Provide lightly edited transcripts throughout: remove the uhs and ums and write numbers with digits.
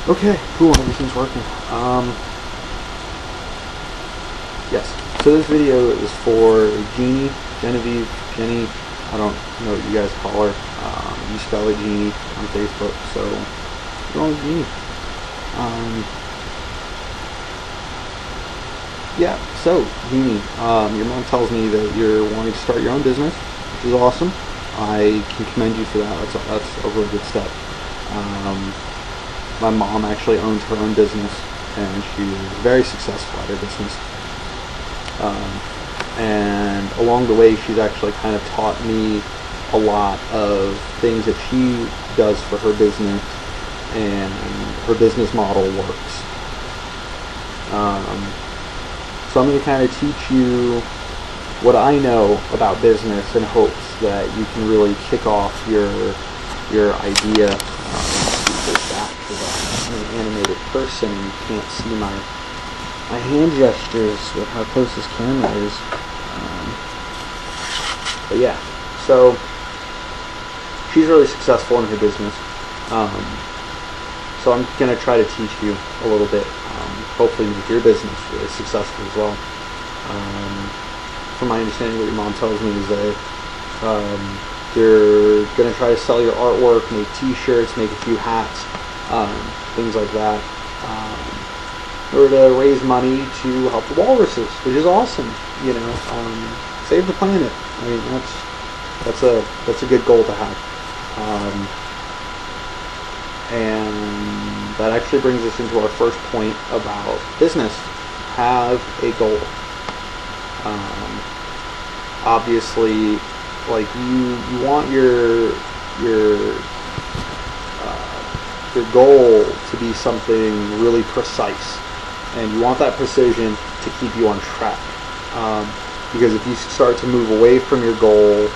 Okay, cool, everything's working. Yes, so this video is for Genie, Genevieve, Jenny, I don't know what you guys call her. You spell it Genie on Facebook, so what's wrong with Genie? Yeah, so Genie, your mom tells me that you're wanting to start your own business, which is awesome. I can commend you for that. That's a really good step. My mom actually owns her own business, and she's very successful at her business. And along the way, she's actually kind of taught me a lot of things that she does for her business, and her business model works. So I'm going to kind of teach you what I know about business in hopes that you can really kick off your idea. Back to I'm an animated person, and you can't see my hand gestures with how close this camera is. But yeah, so she's really successful in her business. So I'm going to try to teach you a little bit, hopefully make your business really successful as well. From my understanding, what your mom tells me is that you're going to try to sell your artwork, make t-shirts, make a few hats, things like that, in order to raise money to help the walruses, which is awesome. You know, save the planet. I mean, that's a good goal to have. And that actually brings us into our first point about business. Have a goal. Obviously, like you want your goal to be something really precise, and you want that precision to keep you on track. Because if you start to move away from your goal,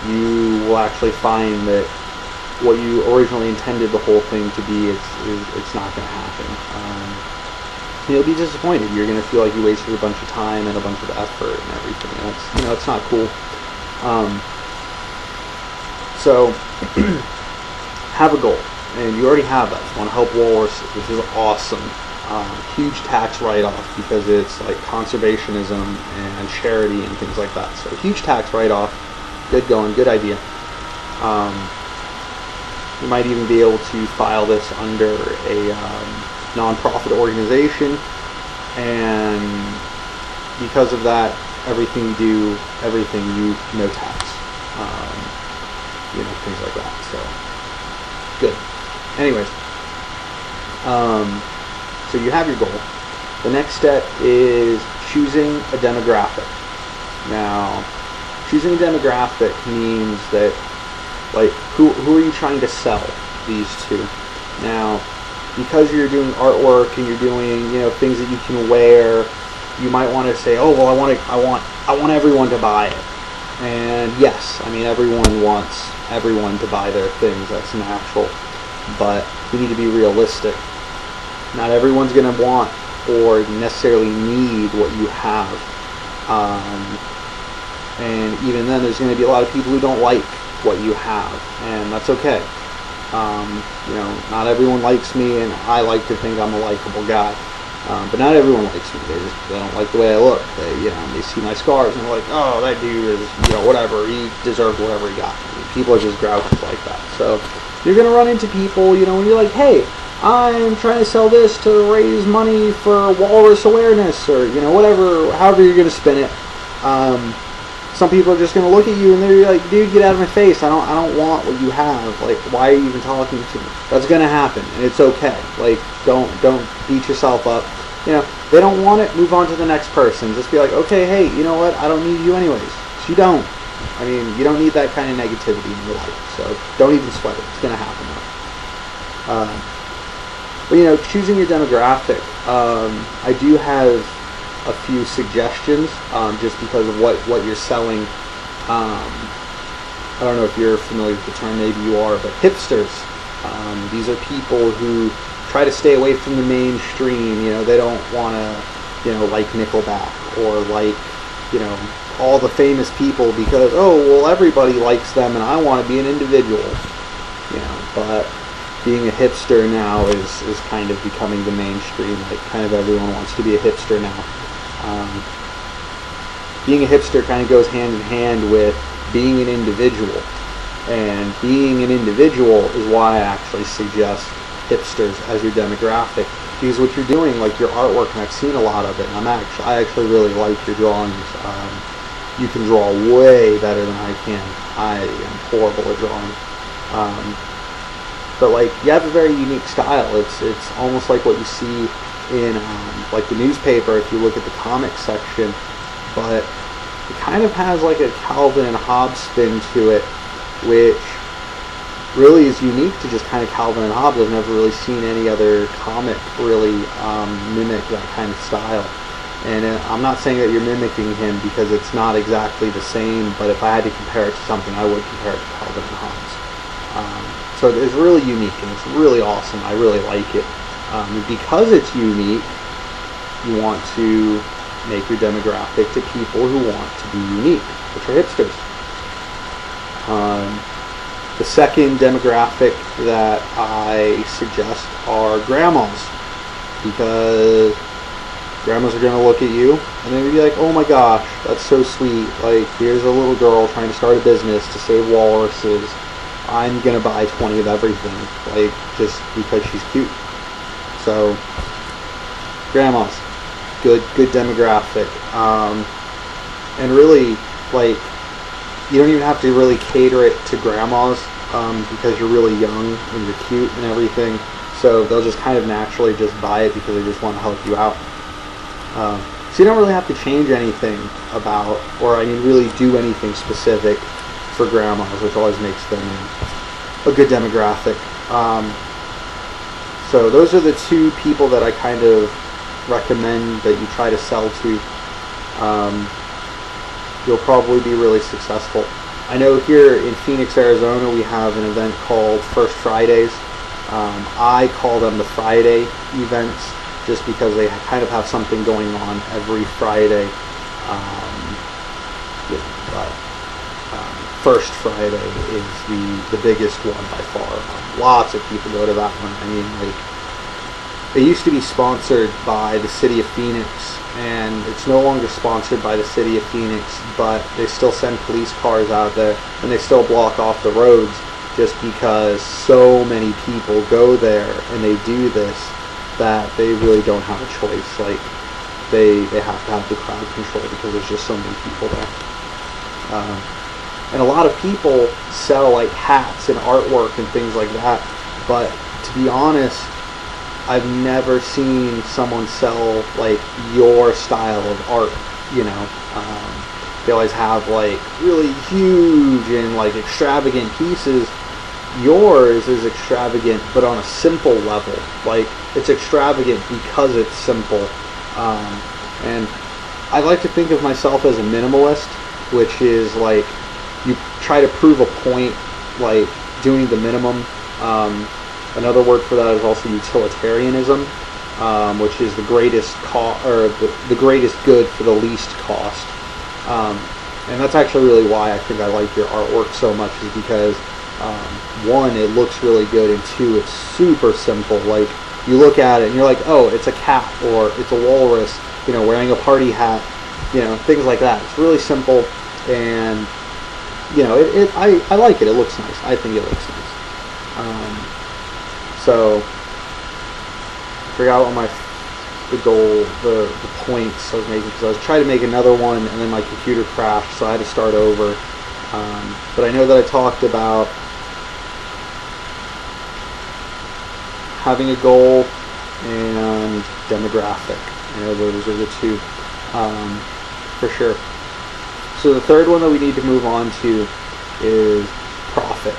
you will actually find that what you originally intended the whole thing to be, it's not going to happen. You'll be disappointed. You're going to feel like you wasted a bunch of time and a bunch of effort and everything. And it's not cool. So have a goal, and you already have that. You want to help walruses, which is awesome. Huge tax write-off because it's like conservationism and charity and things like that. So huge tax write-off. Good going. Good idea. You might even be able to file this under a non-profit organization, and because of that, everything you do, no tax, things like that. So good. Anyways, so you have your goal. The next step is choosing a demographic. Now, choosing a demographic means that, like, who are you trying to sell these to? Now, because you're doing artwork and you're doing, things that you can wear, you might want to say, oh, well, I want everyone to buy it. And yes, I mean, everyone wants everyone to buy their things. That's natural. But you need to be realistic. Not everyone's going to want or necessarily need what you have. And even then, there's going to be a lot of people who don't like what you have, and that's okay. Not everyone likes me, and I like to think I'm a likable guy. But not everyone likes me. They don't like the way I look. They see my scars and they're like, oh, that dude is, whatever. He deserves whatever he got. I mean, people are just grouchy like that. So you're gonna run into people, when you're like, hey, I'm trying to sell this to raise money for walrus awareness, or whatever, however you're gonna spin it. Some people are just gonna look at you and they're like, dude, get out of my face. I don't want what you have. Like, why are you even talking to me? That's gonna happen, and it's okay. Like, don't beat yourself up. They don't want it, move on to the next person. Just be like, okay, hey, you know what? I don't need you anyways. So you don't. I mean, you don't need that kind of negativity in your life. So don't even sweat it. It's gonna happen though. But choosing your demographic, I do have a few suggestions, just because of what you're selling. I don't know if you're familiar with the term, maybe you are, but hipsters. These are people who try to stay away from the mainstream. They don't want to, like Nickelback or like, all the famous people because, oh, well, everybody likes them and I want to be an individual. But being a hipster now is kind of becoming the mainstream. Like, kind of everyone wants to be a hipster now. Being a hipster kind of goes hand in hand with being an individual. And being an individual is why I actually suggest hipsters as your demographic. Because what you're doing, like your artwork, and I've seen a lot of it, and I actually really like your drawings. You can draw way better than I can. I am horrible at drawing. But like, you have a very unique style. It's almost like what you see in like the newspaper if you look at the comic section, but it kind of has like a Calvin and Hobbes spin to it, which really is unique to just kind of Calvin and Hobbes. I've never really seen any other comic really mimic that kind of style. And I'm not saying that you're mimicking him, because it's not exactly the same, but if I had to compare it to something, I would compare it to Calvin and Hobbes. So it's really unique, and it's really awesome. I really like it. Because it's unique, you want to make your demographic to people who want to be unique, which are hipsters. The second demographic that I suggest are grandmas, because grandmas are going to look at you and they're going to be like, oh my gosh, that's so sweet. Like, here's a little girl trying to start a business to save walruses. I'm going to buy 20 of everything, like, just because she's cute. So, grandmas, good demographic. And really, like, you don't even have to really cater it to grandmas, because you're really young and you're cute and everything. So they'll just kind of naturally just buy it because they just want to help you out. So you don't really have to change anything about, or I mean really do anything specific for grandmas, which always makes them a good demographic. So those are the two people that I kind of recommend that you try to sell to. You'll probably be really successful. I know here in Phoenix, Arizona, we have an event called First Fridays. I call them the Friday events just because they kind of have something going on every Friday. But First Friday is the biggest one by far. Lots of people go to that one. I mean, like, it used to be sponsored by the city of Phoenix, and it's no longer sponsored by the city of Phoenix, but they still send police cars out there and they still block off the roads just because so many people go there and they do this that they really don't have a choice. Like, they have to have the crowd control because there's just so many people there. And a lot of people sell like hats and artwork and things like that, but to be honest, I've never seen someone sell like your style of art, you know. They always have like really huge and like extravagant pieces. Yours is extravagant, but on a simple level. Like, it's extravagant because it's simple. And I like to think of myself as a minimalist, which is like you try to prove a point, like doing the minimum. Another word for that is also utilitarianism, which is the greatest the greatest good for the least cost. And that's actually really why I think I like your artwork so much, is because one, it looks really good, and two, it's super simple. Like, you look at it and you're like, oh, it's a cat, or it's a walrus, you know, wearing a party hat, you know, things like that. It's really simple, and you know, I like it. It looks nice. I think it looks nice. So I forgot what the points I was making, because I was trying to make another one and then my computer crashed, so I had to start over. But I know that I talked about having a goal and demographic. You know, those are the two, for sure. So the third one that we need to move on to is profit.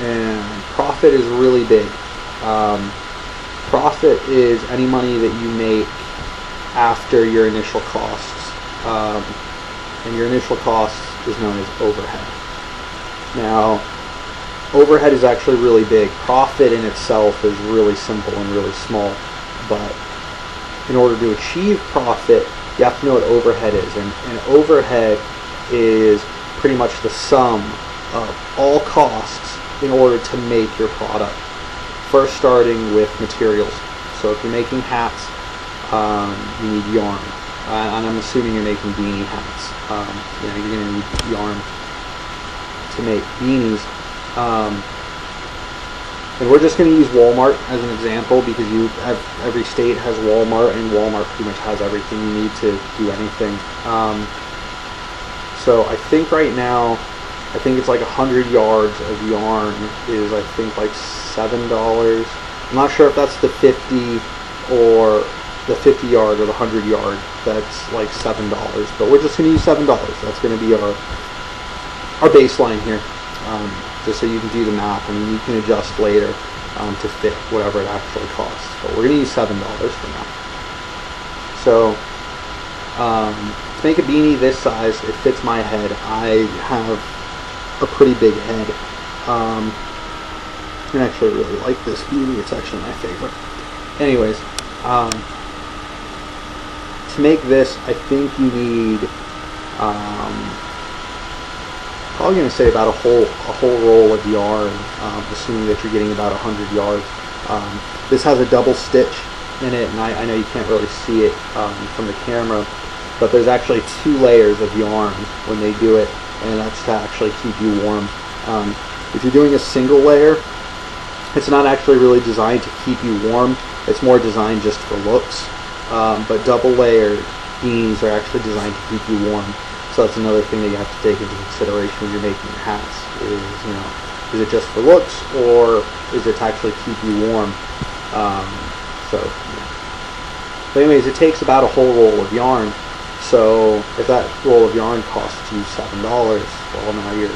And profit is really big. Profit is any money that you make after your initial costs. And your initial cost is known as overhead. Now, overhead is actually really big. Profit in itself is really simple and really small. But in order to achieve profit, you have to know what overhead is. And overhead is pretty much the sum of all costs in order to make your product. First, starting with materials. So if you're making hats, you need yarn, and I'm assuming you're making beanie hats. You're going to need yarn to make beanies. And we're just going to use Walmart as an example because every state has Walmart, and Walmart pretty much has everything you need to do anything. So I think right now, I think it's like 100 yards of yarn is, I think, like $7. I'm not sure if that's the 50 or the 50 yard or the 100 yard. That's like $7, but we're just going to use $7. That's going to be our baseline here. Just so you can do the math, and you can adjust later to fit whatever it actually costs. But we're going to use $7 for now. So to make a beanie this size, it fits my head. I have a pretty big head. I actually really like this beanie. It's actually my favorite. Anyways, to make this, I think you need probably going to say about a whole roll of yarn, assuming that you're getting about 100 yards. This has a double stitch in it, and I know you can't really see it from the camera, but there's actually 2 layers of yarn when they do it, and that's to actually keep you warm. If you're doing a single layer, it's not actually really designed to keep you warm. It's more designed just for looks. But double layered beanies are actually designed to keep you warm. So that's another thing that you have to take into consideration when you're making your hats is, is it just for looks, or is it to actually keep you warm? But anyways, it takes about a whole roll of yarn. So if that roll of yarn costs you $7, well, now your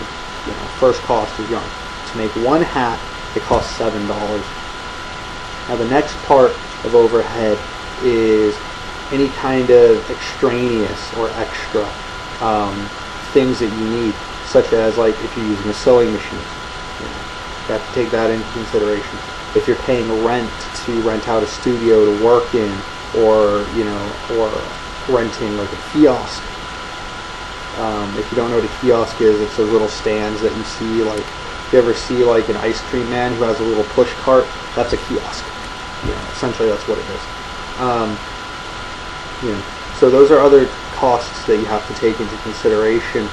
first cost is yarn. To make one hat, it costs $7. Now the next part of overhead is any kind of extraneous or extra things that you need, such as like if you're using a sewing machine, you have to take that into consideration. If you're paying rent to rent out a studio to work in, or renting like a kiosk. If you don't know what a kiosk is, it's those little stands that you see, like if you ever see like an ice cream man who has a little push cart, that's a kiosk. Essentially that's what it is. So those are other costs that you have to take into consideration.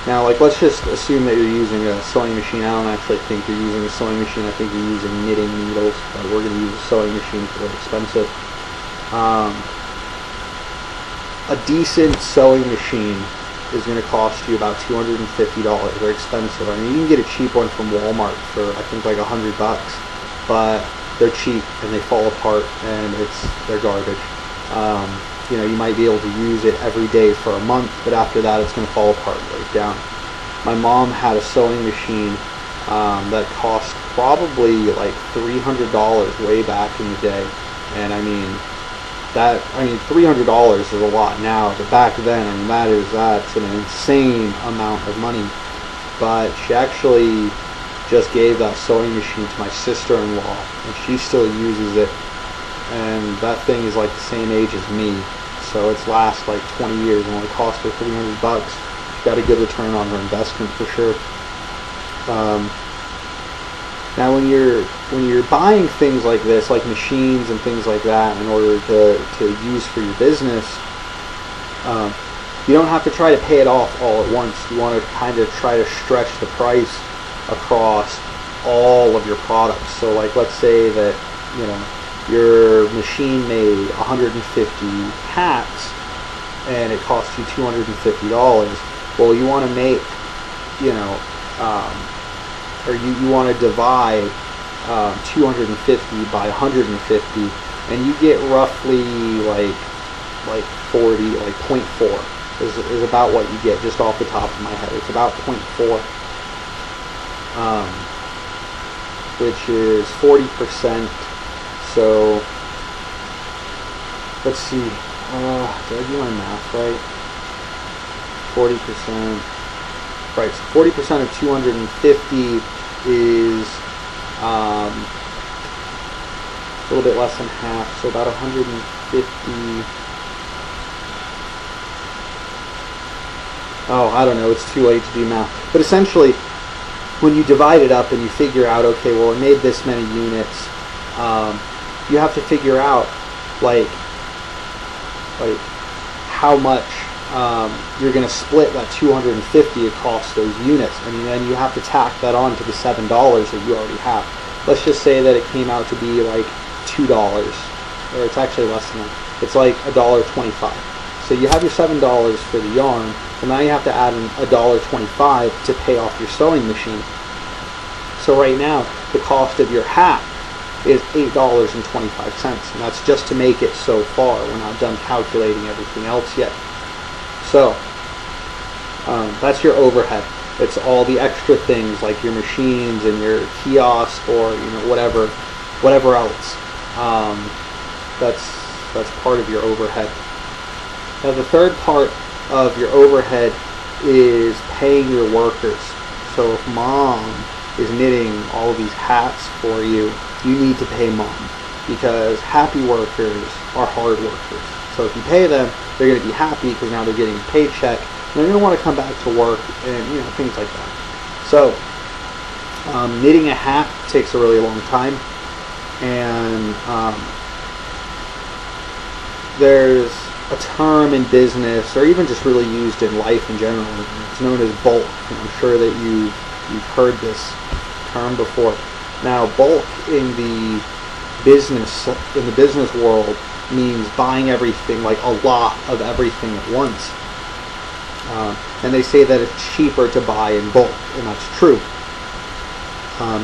Now, like, let's just assume that you're using a sewing machine. I don't actually think you're using a sewing machine. I think you're using knitting needles, but we're going to use a sewing machine because they're expensive. A decent sewing machine is going to cost you about $250. They're expensive. I mean, you can get a cheap one from Walmart for, I think, like $100, but they're cheap and they fall apart and they're garbage. You might be able to use it every day for a month, but after that it's going to fall apart and break down. My mom had a sewing machine that cost probably like $300 way back in the day, and $300 is a lot now, but back then, that's an insane amount of money. But she actually just gave that sewing machine to my sister-in-law, and she still uses it, and that thing is like the same age as me, so it's last like 20 years and only cost her $300. She got a good return on her investment for sure. Now when you're buying things like this, like machines and things like that, in order to use for your business, you don't have to try to pay it off all at once. You want to kind of try to stretch the price across all of your products. So like, let's say that your machine made 150 hats and it cost you $250. Well, you want to make, or you want to divide 250 by 150, and you get roughly like 40, like 0.4 is about what you get, just off the top of my head. It's about 0.4, which is 40%. So let's see, did I do my math right? 40%. Right, so 40% of 250 is a little bit less than half, so about 150. oh, I don't know, it's too late to do math. But essentially, when you divide it up and you figure out, okay, well, it made this many units, you have to figure out like how much you're going to split that 250 across those units, and then you have to tack that on to the $7 that you already have. Let's just say that it came out to be like $2, or it's actually less than that. It's like $1.25. So you have your $7 for the yarn, and now you have to add in $1.25 to pay off your sewing machine. So right now, the cost of your hat is $8.25, and that's just to make it so far. We're not done calculating everything else yet. So that's your overhead. It's all the extra things like your machines and your kiosk, or whatever else. That's part of your overhead. Now the third part of your overhead is paying your workers. So if mom is knitting all of these hats for you, you need to pay mom, because happy workers are hard workers. So if you pay them, they're going to be happy because now they're getting a paycheck, and they're going to want to come back to work, and things like that. So knitting a hat takes a really long time, and there's a term in business, or even just really used in life in general. It's known as bulk, and I'm sure that you've heard this term before. Now, bulk in the business world means buying everything, like a lot of everything at once. And they say that it's cheaper to buy in bulk, and that's true.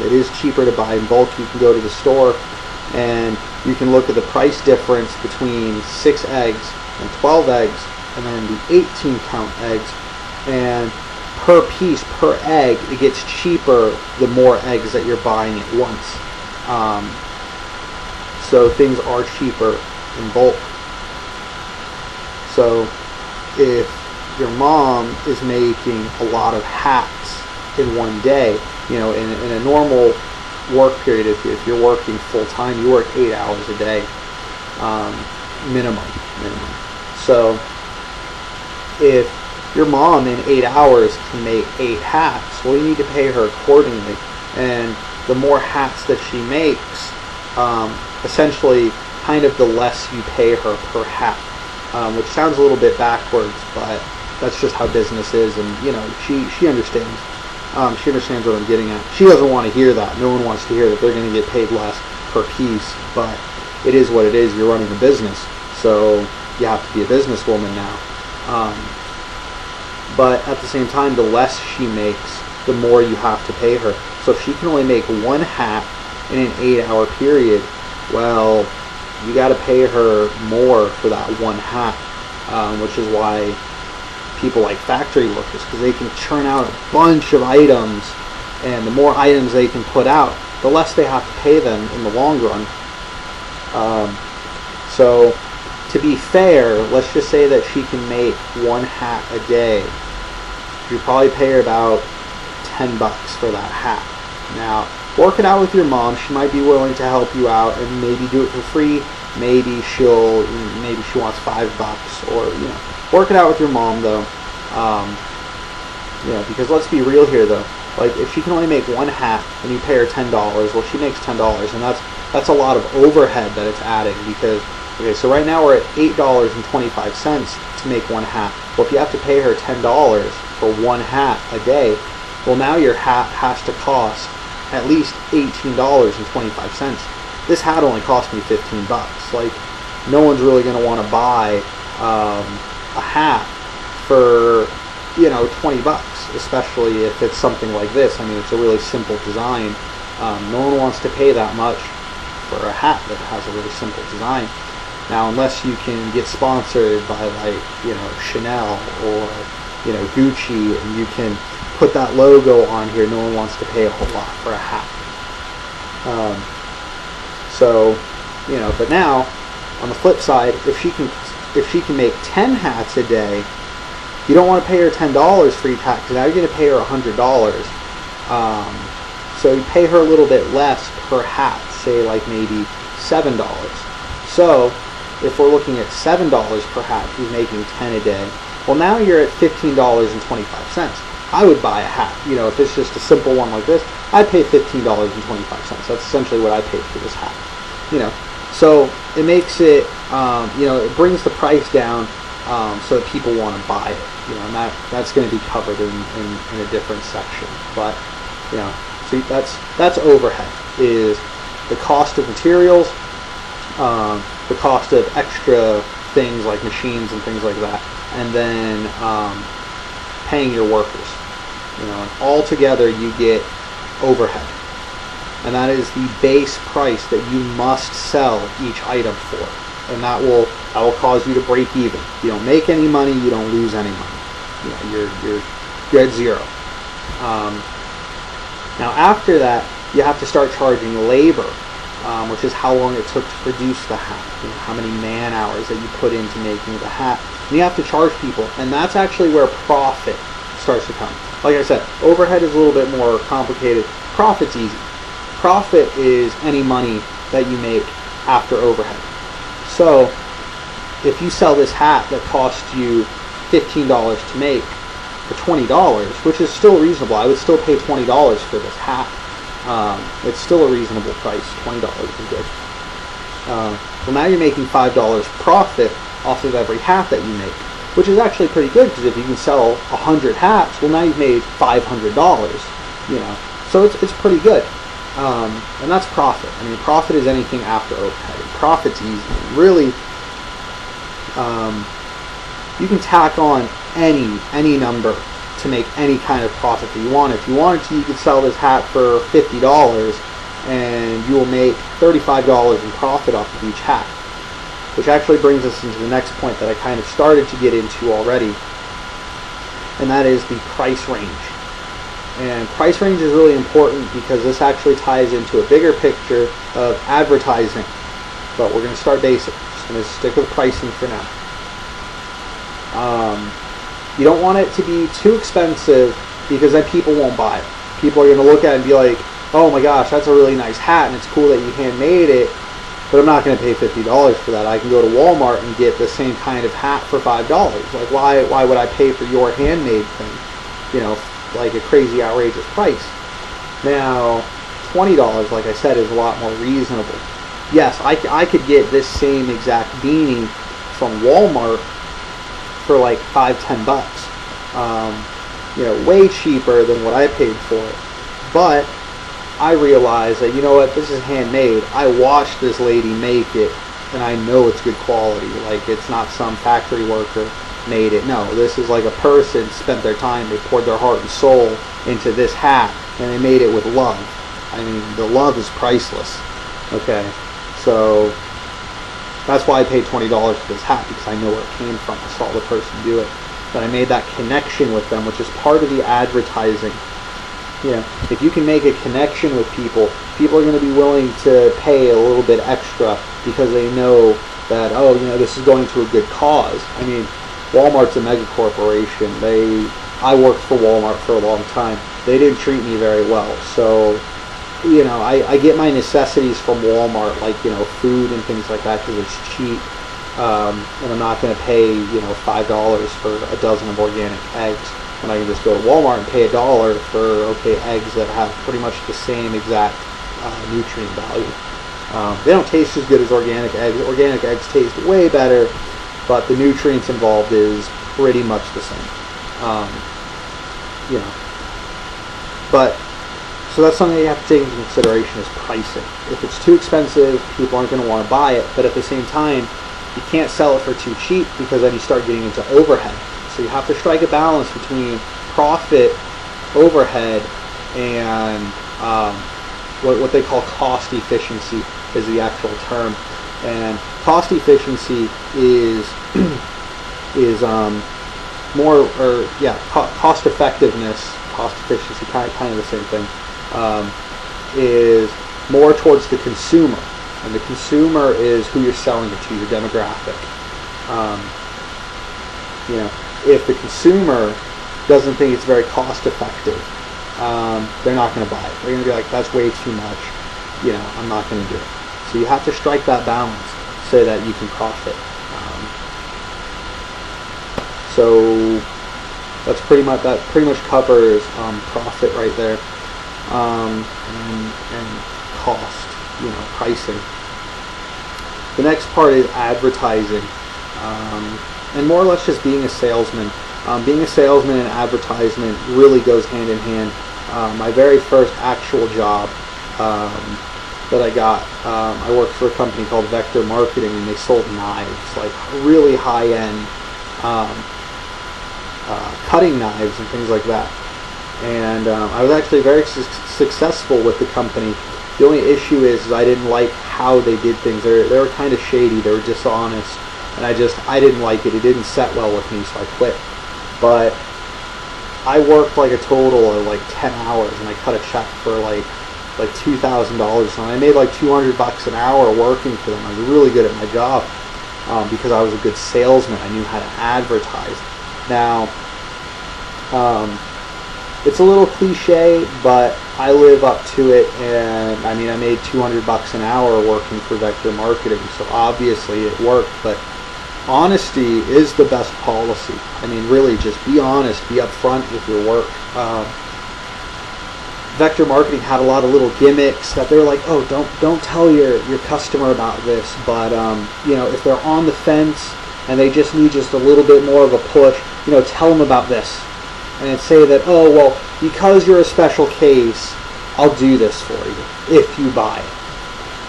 It is cheaper to buy in bulk. You can go to the store and you can look at the price difference between 6 eggs and 12 eggs, and then the 18 count eggs, and per piece, per egg, it gets cheaper the more eggs that you're buying at once. So things are cheaper in bulk. So if your mom is making a lot of hats in one day, in a normal work period, if you're working full time, you work 8 hours a day, minimum. So if your mom in 8 hours can make 8 hats, well, you need to pay her accordingly. And the more hats that she makes, essentially, kind of the less you pay her per hat, which sounds a little bit backwards, but that's just how business is. And she understands. She understands what I'm getting at. She doesn't want to hear that. No one wants to hear that they're going to get paid less per piece, but it is what it is. You're running a business, so you have to be a businesswoman now. But at the same time, the less she makes, the more you have to pay her. So if she can only make 1 hat in an 8-hour period, well, you got to pay her more for that 1 hat, which is why people like factory workers, because they can churn out a bunch of items, and the more items they can put out, the less they have to pay them in the long run. So to be fair, let's just say that she can make 1 hat a day. You probably pay her about $10 for that hat. Now, work it out with your mom. She might be willing to help you out and maybe do it for free. Maybe she wants $5, or work it out with your mom though. Because let's be real here though. Like, if she can only make 1 hat and you pay her $10, well, she makes $10, and that's a lot of overhead that it's adding. Because so right now we're at $8.25 to make 1 hat. Well, if you have to pay her $10 for 1 hat a day, well, now your hat has to cost at least $18.25. This hat only cost me $15. Like, no one's really going to want to buy a hat for $20, especially if it's something like this. I mean, it's a really simple design. No one wants to pay that much for a hat that has a really simple design. Now, unless you can get sponsored by Chanel or Gucci, and you can put that logo on here, no one wants to pay a whole lot for a hat. But now on the flip side, if she can make 10 hats a day, you don't want to pay her $10 for each hat, because now you're going to pay her $100. So you pay her a little bit less per hat, say like maybe $7. So if we're looking at $7 per hat, she's making 10 a day. Well, now you're at $15.25. I would buy a hat. If it's just a simple one like this, I'd pay $15.25. That's essentially what I paid for this hat. So it makes it, it brings the price down so that people want to buy it. And that's going to be covered in a different section. But, see, that's overhead, is the cost of materials, the cost of extra things like machines and things like that, and then paying your workers. And all together you get overhead. And that is the base price that you must sell each item for. And that will cause you to break even. You don't make any money, you don't lose any money. You're at zero. Now after that, you have to start charging labor, which is how long it took to produce the hat, how many man hours that you put into making the hat. And you have to charge people, and that's actually where profit starts to come. Like I said, overhead is a little bit more complicated. Profit's easy. Profit is any money that you make after overhead. So if you sell this hat that costs you $15 to make for $20, which is still reasonable, I would still pay $20 for this hat. It's still a reasonable price. $20 is good. Well, now you're making $5 profit off of every hat that you make, which is actually pretty good, because if you can sell 100 hats, well, now you've made $500. So it's pretty good. And that's profit. I mean, profit is anything after overhead. Profit's easy. Really, you can tack on any number to make any kind of profit that you want. If you wanted to, you could sell this hat for $50 and you will make $35 in profit off of each hat. Which actually brings us into the next point that I kind of started to get into already, and that is the price range. And price range is really important because this actually ties into a bigger picture of advertising. But we're going to start basic. Just going to stick with pricing for now. You don't want it to be too expensive, because then people won't buy it. People are going to look at it and be like, oh my gosh, that's a really nice hat and it's cool that you handmade it, but I'm not going to pay $50 for that. I can go to Walmart and get the same kind of hat for $5. Like, why would I pay for your handmade thing? Like a crazy, outrageous price. Now, $20, like I said, is a lot more reasonable. Yes, I could get this same exact beanie from Walmart for like $5-10. Way cheaper than what I paid for it. But I realized that, this is handmade. I watched this lady make it, and I know it's good quality. Like, it's not some factory worker made it. No, this is like a person spent their time, they poured their heart and soul into this hat, and they made it with love. I mean, the love is priceless. Okay, so that's why I paid $20 for this hat, because I know where it came from. I saw the person do it. But I made that connection with them, which is part of the advertising. If you can make a connection with people, people are going to be willing to pay a little bit extra because they know that, this is going to a good cause. I mean, Walmart's a mega corporation. I worked for Walmart for a long time. They didn't treat me very well. So, I get my necessities from Walmart, like, food and things like that, because it's cheap. And I'm not going to pay, $5 for a dozen of organic eggs, when I can just go to Walmart and pay $1 for, eggs that have pretty much the same exact nutrient value. They don't taste as good as organic eggs. Organic eggs taste way better, but the nutrients involved is pretty much the same. But, so that's something you have to take into consideration, is pricing. If it's too expensive, people aren't going to want to buy it, but at the same time, you can't sell it for too cheap, because then you start getting into overhead. So you have to strike a balance between profit, overhead, and what they call cost efficiency is the actual term. And cost efficiency is cost effectiveness, cost efficiency, kind of the same thing, is more towards the consumer. And the consumer is who you're selling it to, your demographic. If the consumer doesn't think it's very cost effective, they're not going to buy it. They're going to be like, that's way too much. I'm not going to do it. So you have to strike that balance so that you can profit. So That's pretty much, that pretty much covers profit right there, and cost, pricing. The next part is advertising, and more or less just being a salesman. Being a salesman and advertisement really goes hand in hand. My very first actual job that I got, I worked for a company called Vector Marketing, and they sold knives, like really high-end cutting knives and things like that. And I was actually very successful with the company. The only issue is I didn't like how they did things. They were kind of shady. They were dishonest, and I didn't like it. It didn't set well with me, so I quit. But I worked like a total of like 10 hours, and I cut a check for like $2,000, and I made like $200 an hour working for them. I was really good at my job because I was a good salesman. I knew how to advertise. Now, it's a little cliche, but I live up to it, and I mean, I made $200 an hour working for Vector Marketing, so obviously it worked. But honesty is the best policy. I mean, really, just be honest, be upfront with your work. Vector Marketing had a lot of little gimmicks that they're like, oh, don't tell your customer about this, but if they're on the fence and they just need just a little bit more of a push, tell them about this, and say that, oh, well, because you're a special case, I'll do this for you if you buy it.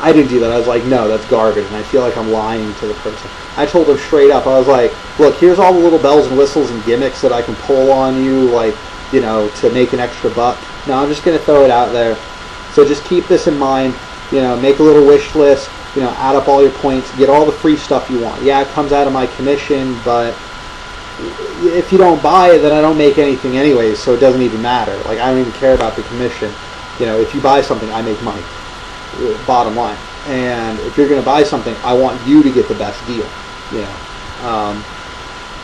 I didn't do that. I was like, no, that's garbage, and I feel like I'm lying to the person. I told them straight up. I was like, look, here's all the little bells and whistles and gimmicks that I can pull on you, like, to make an extra buck. No, I'm just going to throw it out there. So just keep this in mind. Make a little wish list. Add up all your points. Get all the free stuff you want. Yeah, it comes out of my commission, but if you don't buy it, then I don't make anything anyways, so it doesn't even matter. Like, I don't even care about the commission. If you buy something, I make money. Bottom line. And if you're going to buy something, I want you to get the best deal.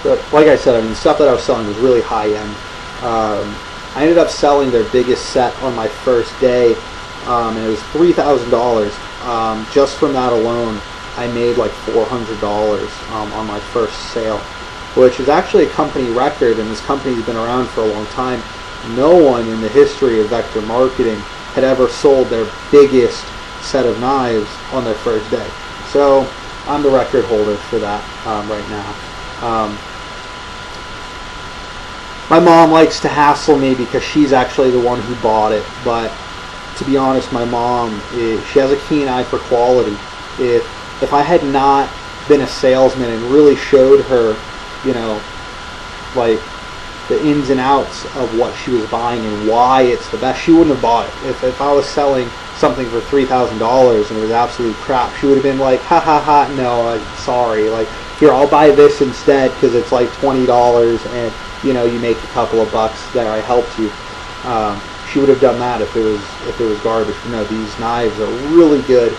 But like I said, I mean, the stuff that I was selling was really high end. I ended up selling their biggest set on my first day, and it was $3,000. Just from that alone, I made like $400 on my first sale, which is actually a company record, and this company's been around for a long time. No one in the history of Vector Marketing had ever sold their biggest set of knives on their first day. So I'm the record holder for that right now. My mom likes to hassle me because she's actually the one who bought it, but to be honest, my mom, she has a keen eye for quality. If I had not been a salesman and really showed her, like the ins and outs of what she was buying and why it's the best, she wouldn't have bought it. If I was selling something for $3,000 and it was absolute crap, she would have been like, ha ha ha, no, sorry, like, here, I'll buy this instead because it's like $20 and you make a couple of bucks there, I helped you. She would have done that if it was garbage. No, these knives are really good.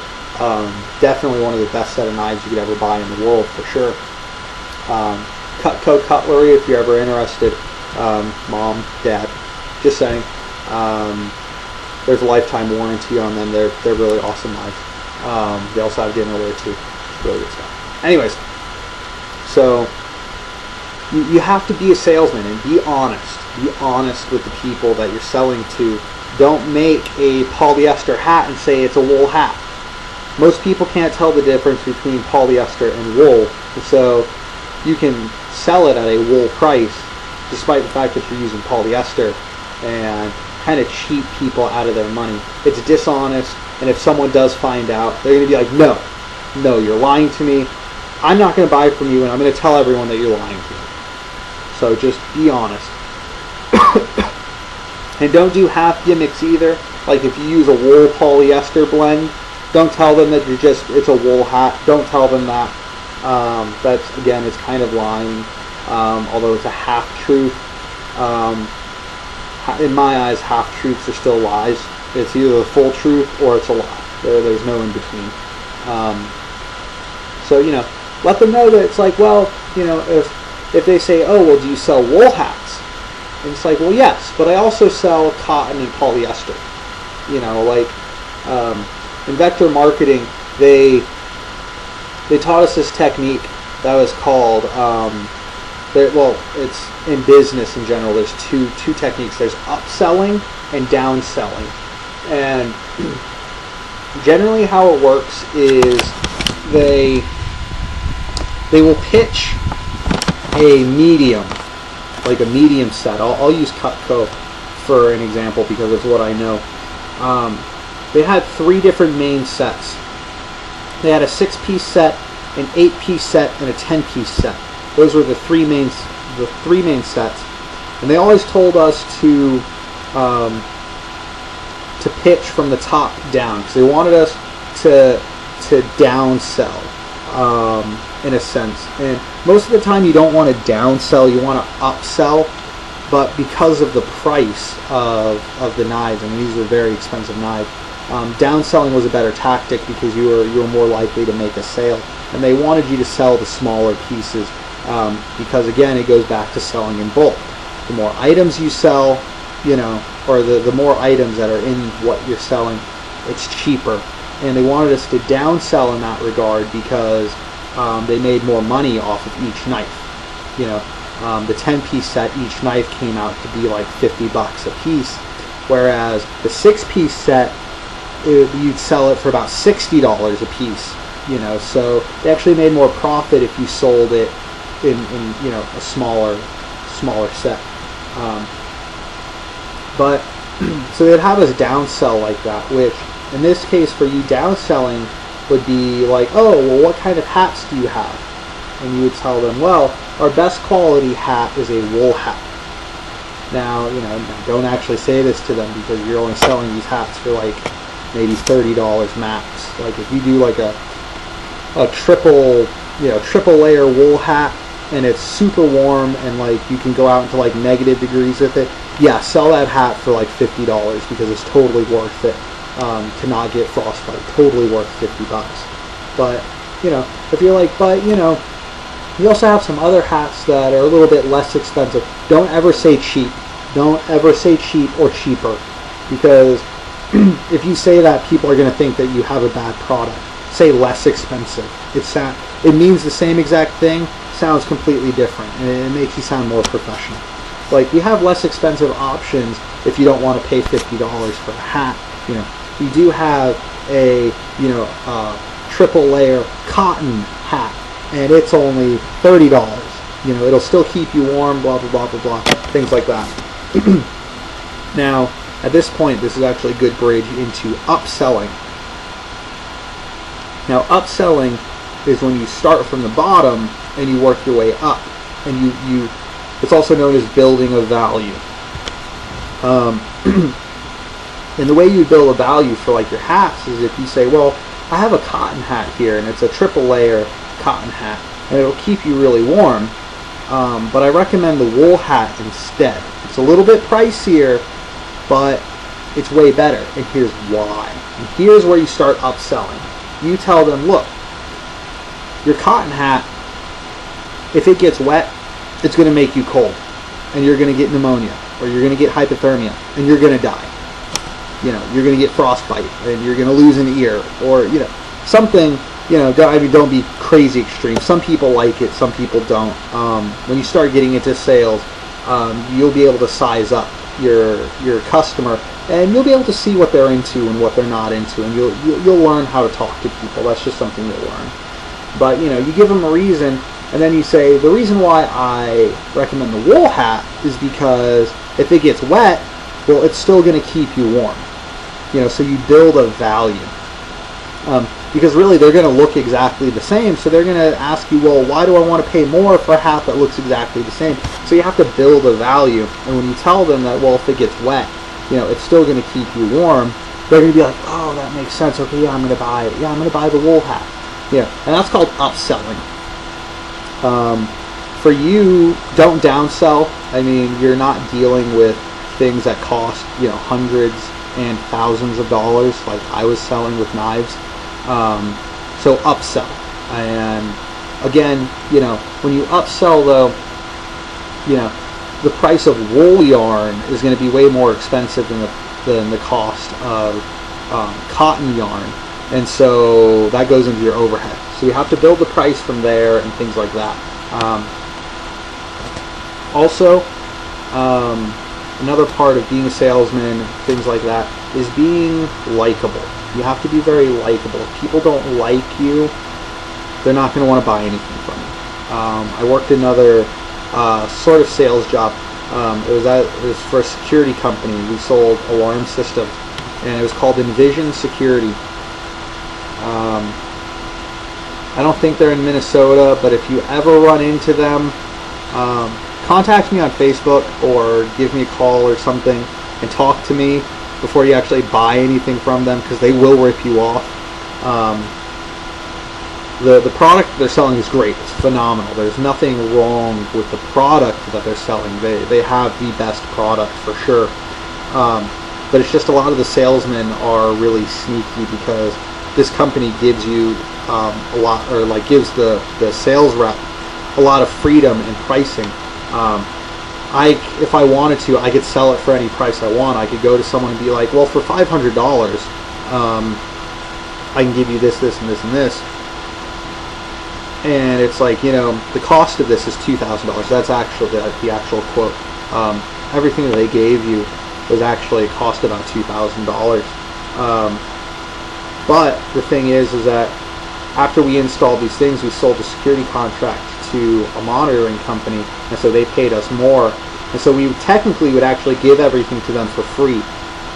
Definitely one of the best set of knives you could ever buy in the world, for sure. Cutco Cutlery, if you're ever interested. Mom, Dad, just saying. There's a lifetime warranty on them. They're really awesome knives. They also have dinnerware too. Really good stuff. Anyways, so you have to be a salesman and be honest. Be honest with the people that you're selling to. Don't make a polyester hat and say it's a wool hat. Most people can't tell the difference between polyester and wool, so you can sell it at a wool price despite the fact that you're using polyester and kind of cheat people out of their money. It's dishonest, and if someone does find out, they're going to be like, no, you're lying to me. I'm not going to buy from you, and I'm going to tell everyone that you're lying to me. So just be honest. And don't do half gimmicks either. Like if you use a wool polyester blend, don't tell them that it's a wool hat. Don't tell them that. That's, again, it's kind of lying, although it's a half-truth. In my eyes, half-truths are still lies. It's either the full truth or it's a lie. There's no in between. So, let them know that it's like, well, if they say, oh, well, do you sell wool hats? And it's like, well, yes, but I also sell cotton and polyester. In Vector Marketing, they taught us this technique that was called well, it's in business in general. There's two techniques. There's upselling and downselling, and generally how it works is they will pitch a medium, like a medium set. I'll use Cutco for an example because it's what I know. They had 3 different main sets. They had a 6-piece set, an 8-piece set, and a 10-piece set. Those were the three main sets, and they always told us to pitch from the top down because they wanted us to downsell in a sense. And most of the time, you don't want to downsell; you want to upsell. But because of the price of the knives, and these were very expensive knives, downselling was a better tactic because you were more likely to make a sale, and they wanted you to sell the smaller pieces because again, it goes back to selling in bulk. The more items you sell, or the more items that are in what you're selling, it's cheaper. And they wanted us to downsell in that regard because they made more money off of each knife. The 10-piece set, each knife came out to be like $50 a piece, whereas the 6-piece set, you'd sell it for about $60 a piece. So they actually made more profit if you sold it in a smaller set. But so they'd have us downsell like that, which in this case for you, downselling would be like, oh, well, what kind of hats do you have? And you would tell them, well, our best quality hat is a wool hat. Now, don't actually say this to them because you're only selling these hats for like maybe $30 max. Like if you do like a triple layer wool hat and it's super warm and like you can go out into like negative degrees with it, yeah, sell that hat for like $50 because it's totally worth it to not get frostbite. Totally worth $50. But if you're like, you also have some other hats that are a little bit less expensive. Don't ever say cheap. Don't ever say cheap or cheaper, because if you say that, people are going to think that you have a bad product. Say less expensive. It means the same exact thing, sounds completely different, and it makes you sound more professional. Like, you have less expensive options if you don't want to pay $50 for a hat. You do have a triple layer cotton hat, and it's only $30. It'll still keep you warm, blah, blah, blah, blah, blah, things like that. Now, at this point, this is actually a good bridge into upselling. Now, upselling is when you start from the bottom and you work your way up. And it's also known as building a value. And the way you build a value for like your hats is if you say, well, I have a cotton hat here, and it's a triple layer cotton hat, and it'll keep you really warm, but I recommend the wool hat instead. It's a little bit pricier, but it's way better, and here's why. And here's where you start upselling. You tell them, look, your cotton hat, if it gets wet, it's going to make you cold, and you're going to get pneumonia, or you're going to get hypothermia, and you're going to die. You're going to get frostbite, and you're going to lose an ear, or something. Don't be crazy extreme. Some people like it, some people don't. When you start getting into sales, you'll be able to size up your customer, and you'll be able to see what they're into and what they're not into, and you'll learn how to talk to people. That's just something you'll learn. But you give them a reason, and then you say the reason why I recommend the wool hat is because if it gets wet, well, it's still going to keep you warm. So you build a value. Because really they're going to look exactly the same, so they're going to ask you, well, why do I want to pay more for a hat that looks exactly the same? So you have to build a value, and when you tell them that, well, if it gets wet, it's still going to keep you warm, they're going to be like, oh, that makes sense, okay, yeah, I'm going to buy it, yeah, I'm going to buy the wool hat. And that's called upselling. For you, don't downsell. I mean, you're not dealing with things that cost, hundreds and thousands of dollars like I was selling with knives. So upsell. And again, when you upsell though, the price of wool yarn is going to be way more expensive than the cost of cotton yarn. And so that goes into your overhead. So you have to build the price from there and things like that. Also, another part of being a salesman, things like that, is being likable. You have to be very likable. If people don't like you, they're not going to want to buy anything from you. I worked another sort of sales job. It was for a security company. We sold alarm systems, and it was called Envision Security. I don't think they're in Minnesota, but if you ever run into them, contact me on Facebook or give me a call or something and talk to me before you actually buy anything from them, because they will rip you off. The product they're selling is great. It's phenomenal. There's nothing wrong with the product that they're selling. They have the best product for sure. But it's just a lot of the salesmen are really sneaky, because this company gives you a lot, or like gives the sales rep a lot of freedom in pricing. If I wanted to, I could sell it for any price I want. I could go to someone and be like, well, for $500, I can give you this, this, and this, and this. And it's like, the cost of this is $2,000. That's actually the actual quote. Everything that they gave you was actually cost about $2,000. But the thing is that after we installed these things, we sold a security contract to a monitoring company, and so they paid us more. And so we technically would actually give everything to them for free,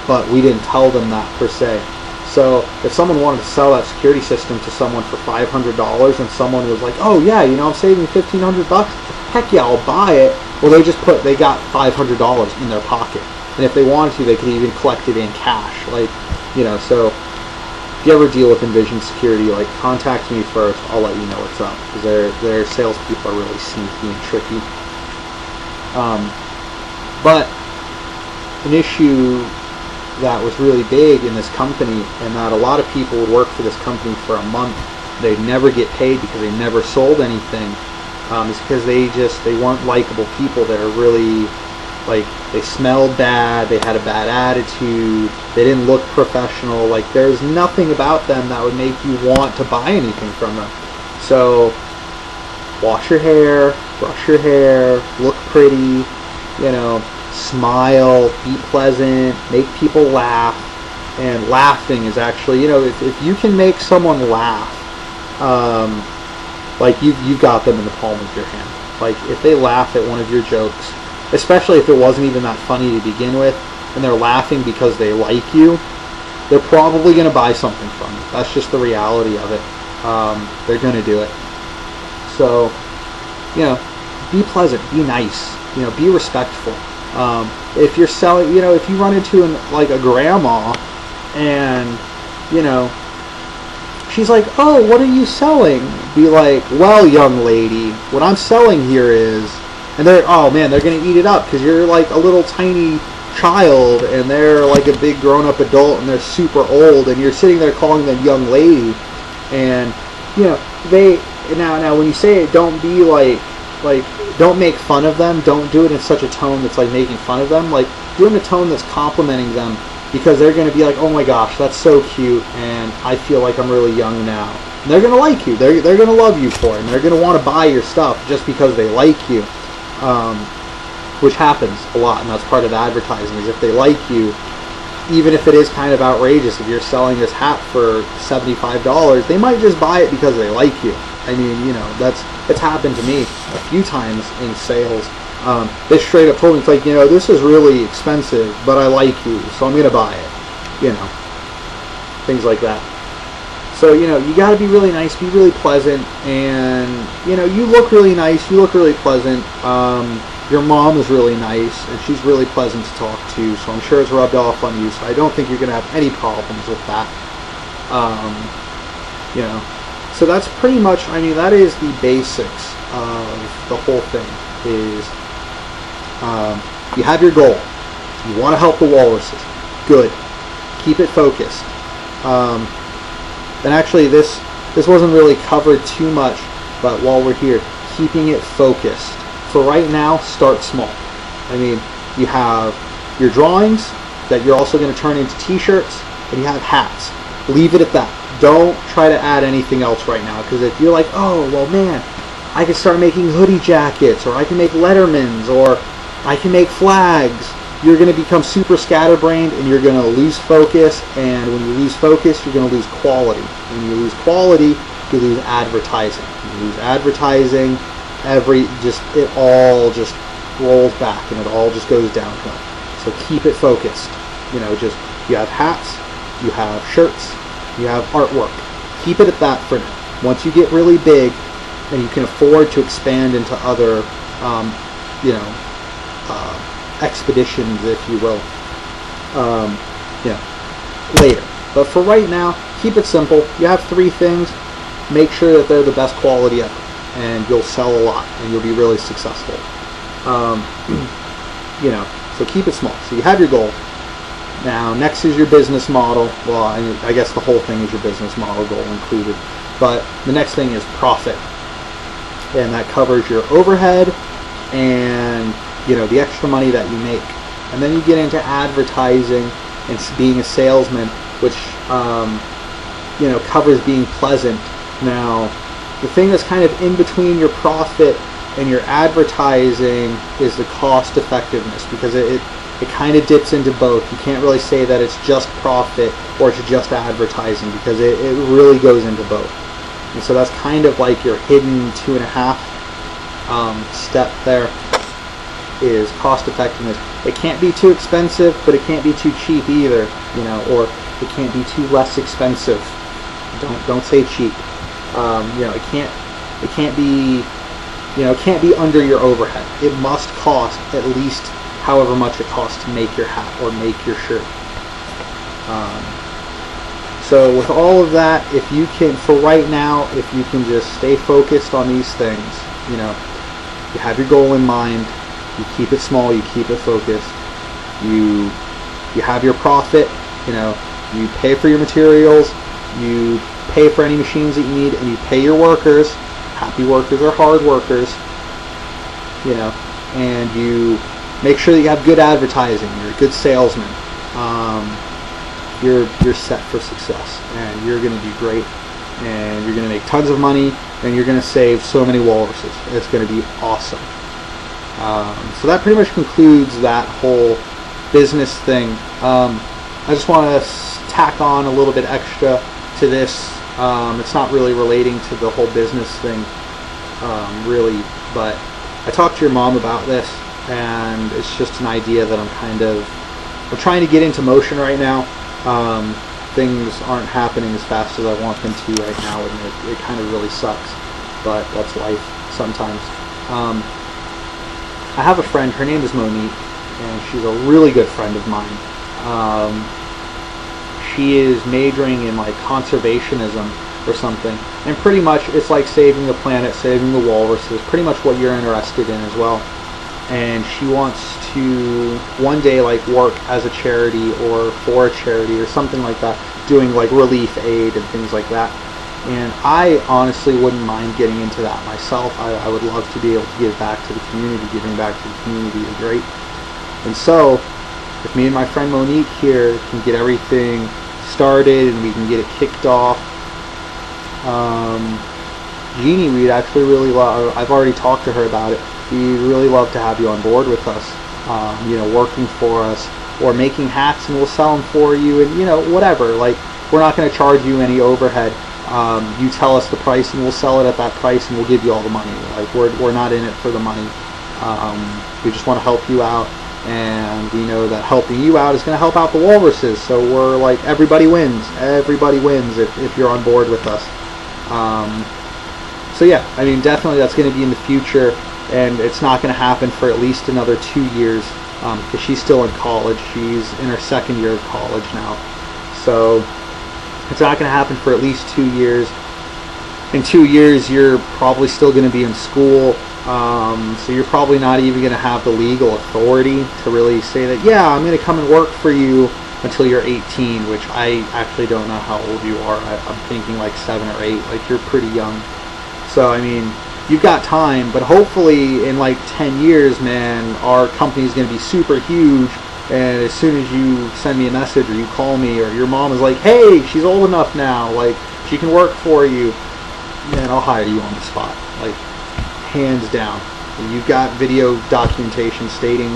but we didn't tell them that per se. So if someone wanted to sell that security system to someone for $500, and someone was like, "Oh yeah, I'm saving $1,500. Heck yeah, I'll buy it." Well, they got $500 in their pocket, and if they wanted to, they could even collect it in cash. So if you ever deal with Envision Security, contact me first. I'll let you know what's up, because their salespeople are really sneaky and tricky. But an issue that was really big in this company, and that a lot of people would work for this company for a month, they'd never get paid because they never sold anything, is because they weren't likable people. They're really, they smelled bad, they had a bad attitude, they didn't look professional. There's nothing about them that would make you want to buy anything from them. So wash your hair, brush your hair, look pretty, smile, be pleasant, make people laugh. And laughing is actually, if you can make someone laugh, you've got them in the palm of your hand. If they laugh at one of your jokes, especially if it wasn't even that funny to begin with, and they're laughing because they like you, they're probably going to buy something from you. That's just the reality of it. They're going to do it. So, be pleasant, be nice, be respectful. If you're selling, if you run into a grandma, and she's like, "Oh, what are you selling?" Be like, "Well, young lady, what I'm selling here is," and they're going to eat it up, because you're like a little tiny child, and they're like a big grown-up adult, and they're super old, and you're sitting there calling them young lady, and now when you say it, don't be don't make fun of them. Don't do it in such a tone that's like making fun of them. Do it in a tone that's complimenting them, because they're going to be like, "Oh my gosh, that's so cute, and I feel like I'm really young now." And they're going to like you. They're going to love you for it, and they're going to want to buy your stuff just because they like you, which happens a lot, and that's part of advertising, is if they like you, even if it is kind of outrageous, if you're selling this hat for $75, they might just buy it because they like you. I mean, it's happened to me a few times in sales. They straight up told me, it's "This is really expensive, but I like you, so I'm going to buy it." Things like that. So, you got to be really nice, be really pleasant, and, you look really nice, you look really pleasant. Your mom is really nice, and she's really pleasant to talk to, so I'm sure it's rubbed off on you, so I don't think you're going to have any problems with that. So that's pretty much, that is the basics of the whole thing, is you have your goal. You want to help the walruses. Good. Keep it focused. And actually, this wasn't really covered too much, but while we're here, keeping it focused. For right now, start small. You have your drawings that you're also going to turn into t-shirts, and you have hats. Leave it at that. Don't try to add anything else right now, because if you're like, "Oh, well, man, I can start making hoodie jackets, or I can make Lettermans, or I can make flags. You're going to become super scatterbrained, and you're going to lose focus, and when you lose focus, you're going to lose quality. When you lose quality, you lose advertising. When you lose advertising, it all just rolls back, and it all just goes downhill. So keep it focused. You have hats, you have shirts, you have artwork. Keep it at that for now. Once you get really big, and you can afford to expand into other, expeditions, if you will, later. But for right now, keep it simple. You have 3 things. Make sure that they're the best quality ever, and you'll sell a lot, and you'll be really successful. So keep it small. So you have your goal. Now, next is your business model. Well, I guess the whole thing is your business model, goal included. But the next thing is profit, and that covers your overhead and the extra money that you make. And then you get into advertising and being a salesman, which covers being pleasant. Now, the thing that's kind of in between your profit and your advertising is the cost effectiveness, because it kind of dips into both. You can't really say that it's just profit or it's just advertising, because it really goes into both. And so that's kind of like your hidden 2.5 step there, is cost effectiveness. It can't be too expensive, but it can't be too cheap either, or it can't be too less expensive. Don't say cheap. It can't be under your overhead. It must cost at least however much it costs to make your hat or make your shirt. So with all of that, if you can, for right now, if you can just stay focused on these things, you have your goal in mind, you keep it small, you keep it focused, you have your profit, you pay for your materials, you pay for any machines that you need, and you pay your workers. Happy workers are hard workers, and you make sure that you have good advertising, you're a good salesman. You're set for success, and you're going to do great, and you're going to make tons of money, and you're going to save so many walruses. It's going to be awesome. So that pretty much concludes that whole business thing. I just want to tack on a little bit extra to this. It's not really relating to the whole business thing, really, but I talked to your mom about this, and it's just an idea that I'm trying to get into motion right now. Things aren't happening as fast as I want them to right now, and it kind of really sucks, but that's life sometimes. I have a friend, her name is Monique, and she's a really good friend of mine. She is majoring in like conservationism or something, and pretty much it's like saving the planet, saving the walruses, pretty much what you're interested in as well. And she wants to one day like work as a charity or for a charity or something like that, doing like relief aid and things like that. And I honestly wouldn't mind getting into that myself. I would love to be able to give back to the community. Giving back to the community is great. And so, if me and my friend Monique here can get everything started and we can get it kicked off, Genie, we'd actually really love, I've already talked to her about it, we'd really love to have you on board with us, working for us, or making hats and we'll sell them for you, and whatever. Like, we're not going to charge you any overhead. You tell us the price and we'll sell it at that price and we'll give you all the money. Like, we're not in it for the money. We just want to help you out, and we know that helping you out is going to help out the walruses. So we're like, everybody wins. Everybody wins if you're on board with us. So yeah, I mean, definitely that's going to be in the future, and it's not going to happen for at least another 2 years, because she's still in college. She's in her second year of college now. So it's not going to happen for at least 2 years. In 2 years, you're probably still going to be in school, so you're probably not even going to have the legal authority to really say that, yeah, I'm going to come and work for you until you're 18, which I actually don't know how old you are. I'm thinking like 7 or 8. Like, you're pretty young. So, I mean, you've got time, but hopefully in like 10 years, man, our company is going to be super huge. And as soon as you send me a message or you call me, or your mom is like, hey, she's old enough now, like, she can work for you, man, I'll hire you on the spot. Like, hands down. And you've got video documentation stating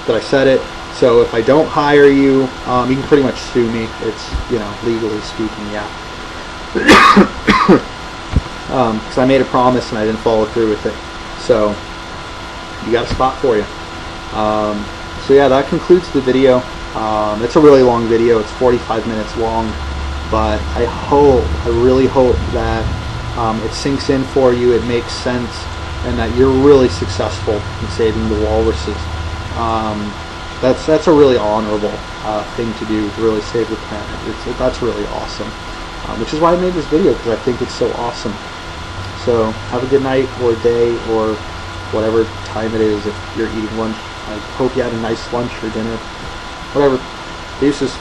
that I said it. So if I don't hire you, you can pretty much sue me. It's, you know, legally speaking, yeah. Because I made a promise and I didn't follow through with it. So you got a spot for you. So yeah, that concludes the video. It's a really long video. It's 45 minutes long, but I really hope that it sinks in for you, it makes sense, and that you're really successful in saving the walruses. That's a really honorable thing to do, to really save the planet. That's really awesome, which is why I made this video, because I think it's so awesome. So have a good night or day or whatever time it is if you're eating lunch. I hope you had a nice lunch or dinner. Whatever. Deuces.